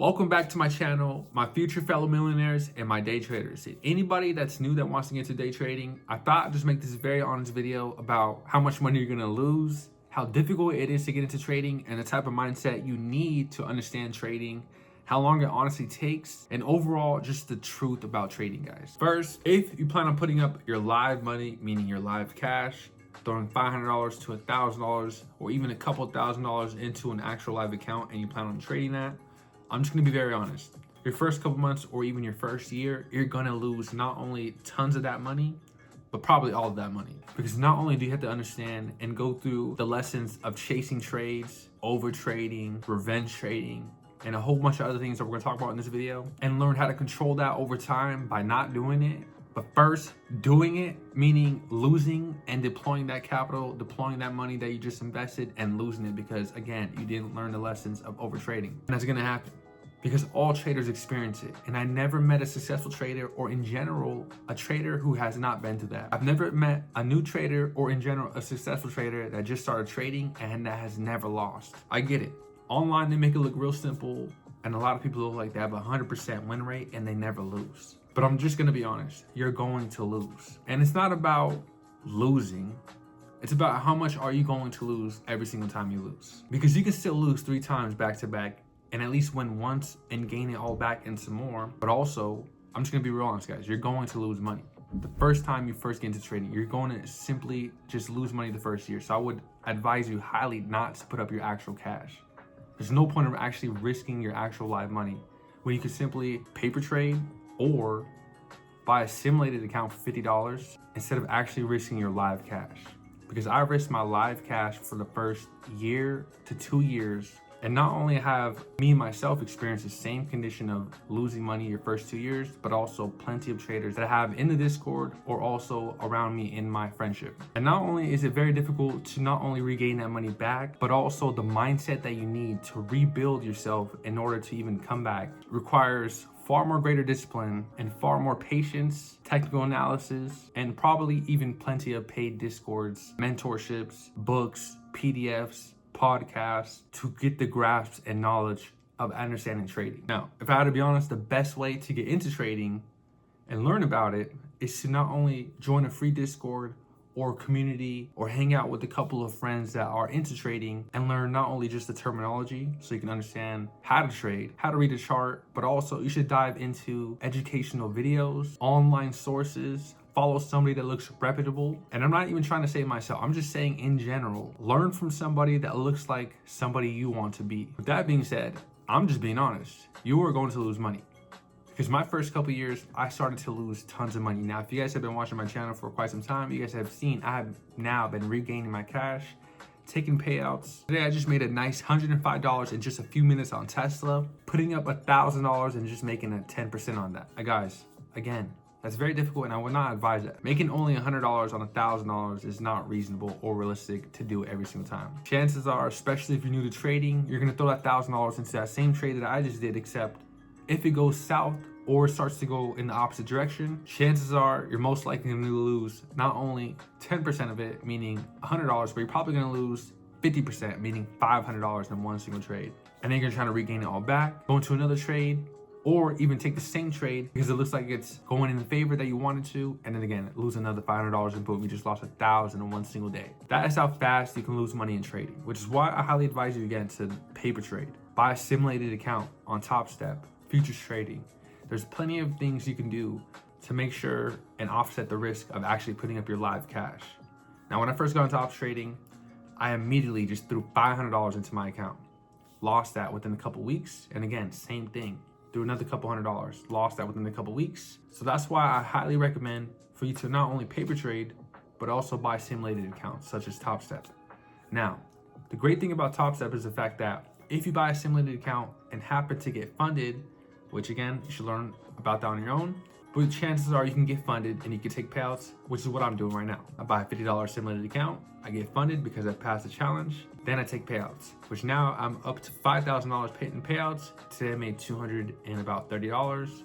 Welcome back to my channel, my future fellow millionaires and my day traders. Anybody that's new that wants to get into day trading, I thought I'd just make this very honest video about how much money you're gonna lose, how difficult it is to get into trading, and the type of mindset you need to understand trading, how long it honestly takes, and overall just the truth about trading, guys. First, if you plan on putting up your live money, meaning your live cash, throwing $500 to $1,000 or even a couple $1,000s into an actual live account and you plan on trading that, I'm just gonna be very honest. Your first couple months or even your first year, you're gonna lose not only tons of that money, but probably all of that money. Because not only do you have to understand and go through the lessons of chasing trades, over trading, revenge trading, and a whole bunch of other things that we're gonna talk about in this video, and learn how to control that over time by not doing it, but first doing it, meaning losing and deploying that capital, deploying that money that you just invested and losing it because again, you didn't learn the lessons of over trading. And that's gonna happen because all traders experience it. And I never met a successful trader or in general, a trader who has not been through that. I've never met a new trader or in general, a successful trader that just started trading and that has never lost. I get it. Online, they make it look real simple. And a lot of people look like they have a 100% win rate and they never lose. But I'm just gonna be honest, you're going to lose. And it's not about losing. It's about how much are you going to lose every single time you lose. Because you can still lose 3 times back to back and at least win once and gain it all back and some more. But also, I'm just gonna be real honest, guys, you're going to lose money. The first time you first get into trading, you're going to simply just lose money the first year. So I would advise you highly not to put up your actual cash. There's no point of actually risking your actual live money when you could simply paper trade or buy a simulated account for $50 instead of actually risking your live cash. Because I risked my live cash for the first year to 2 years, and not only have me and myself experienced the same condition of losing money your first 2 years, but also plenty of traders that I have in the Discord or also around me in my friendship. And not only is it very difficult to not only regain that money back, but also the mindset that you need to rebuild yourself in order to even come back requires far more greater discipline and far more patience, technical analysis, and probably even plenty of paid Discords, mentorships, books, PDFs, podcasts to get the grasp and knowledge of understanding trading. Now, if I had to be honest, the best way to get into trading and learn about it is to not only join a free Discord or community or hang out with a couple of friends that are into trading and learn not only just the terminology so you can understand how to trade, how to read a chart, but also you should dive into educational videos, online sources, follow somebody that looks reputable. And I'm not even trying to say myself, I'm just saying in general, learn from somebody that looks like somebody you want to be. With that being said, I'm just being honest, you are going to lose money. Because my first couple years, I started to lose tons of money. Now, if you guys have been watching my channel for quite some time, you guys have seen I have now been regaining my cash, taking payouts. Today, I just made a nice $105 in just a few minutes on Tesla, putting up $1,000 and just making a 10% on that. Guys, again, that's very difficult and I would not advise that. Making only $100 on $1,000 is not reasonable or realistic to do every single time. Chances are, especially if you're new to trading, you're gonna throw that $1,000 into that same trade that I just did, except if it goes south or starts to go in the opposite direction, chances are you're most likely going to lose not only 10% of it, meaning $100, but you're probably going to lose 50%, meaning $500 in one single trade. And then you're trying to regain it all back, go into another trade, or even take the same trade because it looks like it's going in the favor that you wanted to, and then again, lose another $500 and boom, you just lost $1,000 in one single day. That is how fast you can lose money in trading, which is why I highly advise you again to paper trade. Buy a simulated account on Top Step, futures trading. There's plenty of things you can do to make sure and offset the risk of actually putting up your live cash. Now, when I first got into options trading, I immediately just threw $500 into my account. Lost that within a couple weeks. And again, same thing, threw another couple $100. Lost that within a couple weeks. So that's why I highly recommend for you to not only paper trade, but also buy simulated accounts such as Top Step. Now, the great thing about Top Step is the fact that if you buy a simulated account and happen to get funded, which again, you should learn about that on your own, but chances are you can get funded and you can take payouts, which is what I'm doing right now. I buy a $50 simulated account, I get funded because I passed the challenge, then I take payouts, which now I'm up to $5,000 paid in payouts. Today I made $230,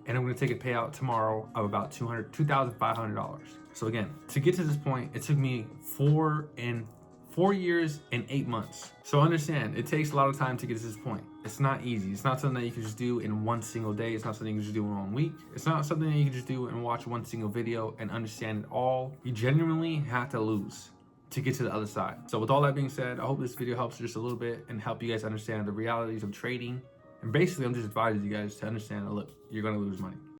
and I'm gonna take a payout tomorrow of about $2,500. So again, to get to this point, it took me 4 and 4 years and 8 months. So understand, it takes a lot of time to get to this point. It's not easy. It's not something that you can just do in one single day. It's not something you can just do in 1 week. It's not something that you can just do and watch one single video and understand it all. You genuinely have to lose to get to the other side. So with all that being said, I hope this video helps just a little bit and help you guys understand the realities of trading. And basically, I'm just advising you guys to understand that, look, you're gonna lose money.